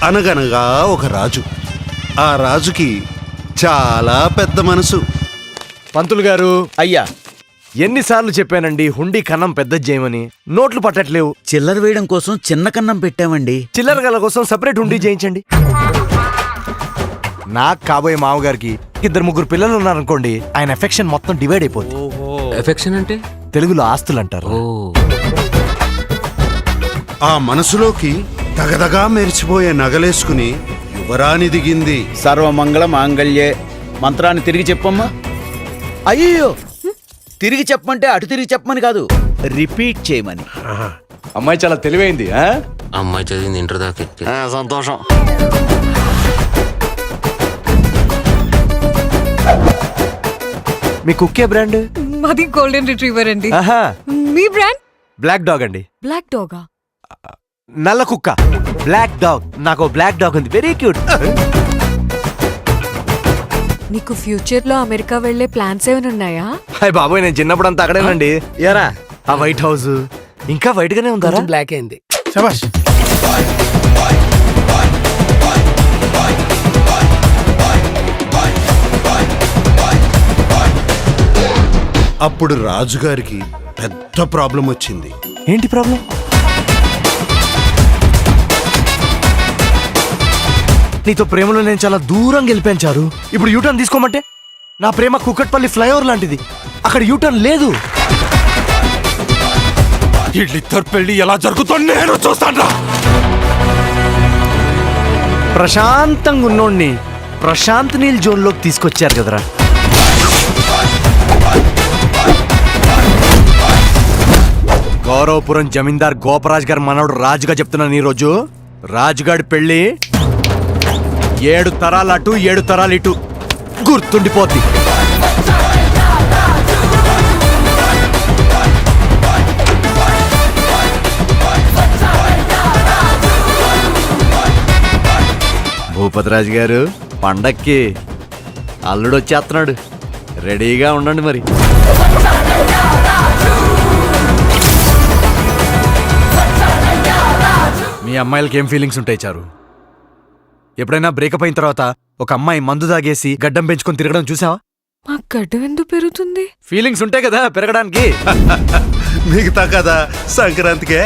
అనగనగా ఒక రాజు. ఆ రాజుకి చాలా పెద్ద మనసు. పంతులు గారు, అయ్యా, ఎన్నిసార్లు చెప్పానండి హుండీ కన్నం పెద్ద చేయమని? నోట్లు పట్టట్లేవు. చిల్లర వేయడం కోసం చిన్న కన్నం పెట్టామండి. చిల్లర గల కోసం సపరేట్ హుండీ చేయించండి. నాకు కాబోయే మామగారికి 2-3 పిల్లలు ఉన్నారనుకోండి, ఆయన ఎఫెక్షన్ మొత్తం డివైడ్ అయిపోతుంది. ఎఫెక్షన్ అంటే తెలుగులో ఆస్తులు అంటారు. ఆ మనసులోకి దగదగా మెరిచిపోయే నగలేసుకుని యువరాణి దిగింది. సర్వమంగళ మాంగళ్యే. మంత్రాన్ని తిరిగి చెప్పమ్మా. అయ్యో, తిరిగి చెప్పమంటే అటు తిరిగి చెప్పమని కాదు, రిపీట్ చేయమని. అమ్మాయి చాలా తెలివైంది. అమ్మాయి చదివింది ఇంటర్ దాకా. సంతోషం. మీ కుక్కే బ్రాండ్? మాది గోల్డెన్ రిట్రీవర్ అండి. ఆహా, మీ బ్రాండ్? బ్లాక్ డాగ్ అండి. బ్లాక్ డాగా? నల్ల కుక్క, బ్లాక్ డాగ్. నాకు బ్లాక్ డాగ్ ఉంది, వెరీ క్యూట్. నీకు ఫ్యూచర్ లో అమెరికా వెళ్లే ప్లాన్స్ ఏమైనా ఉన్నాయా? హాయ్ బాబోయ్, నేను చిన్నప్పుడు అంతా అక్కడేనండి. ఎరా, ఆ వైట్ హౌస్ ఇంకా వైట్ గానే ఉందా? బ్లాక్ అయింది. శభాష్. అప్పుడు రాజుగారికి పెద్ద ప్రాబ్లం వచ్చింది. ఏంటి ప్రాబ్లం? నీతో ప్రేమలో నేను చాలా దూరం గెలిపించారు. ఇప్పుడు యూటర్న్ తీసుకోమంటే? నా ప్రేమ కుక్కట్పల్లి ఫ్లైఓవర్ లాంటిది, అక్కడ యూటర్న్ లేదు. వీళ్ళిద్దరు పెళ్లి ఎలా జరుగుతుంది నేను చూస్తాను. ప్రశాంతంగా ఉన్నోడిని ప్రశాంత్ నీల్ జోన్ లోకి తీసుకొచ్చారు కదరా. గౌరవపురం జమీందార్ గోపరాజ్ గారు మనవడు రాజుగా చెప్తున్నాను. ఈ రోజు రాజుగాడి పెళ్లి 7 తరాలు అటు 7 తరాలు ఇటు గుర్తుండిపోద్ది. భూపతిరాజు గారు, పండక్కి అల్లుడు వచ్చేస్తున్నాడు, రెడీగా ఉండండి మరి. మీ అమ్మాయిలకి ఏం ఫీలింగ్స్ ఉంటాయి చారు? ఎప్పుడైనా బ్రేకప్ అయిన తర్వాత ఒక అమ్మాయి మందు తాగేసి గడ్డం పెంచుకొని తిరగడం చూసావా? మా గడ్డం ఎందుకు పెరుగుతుంది? ఫీలింగ్స్ ఉంటాయి కదా పెరగడానికి. మిగతా కదా సంక్రాంతికే.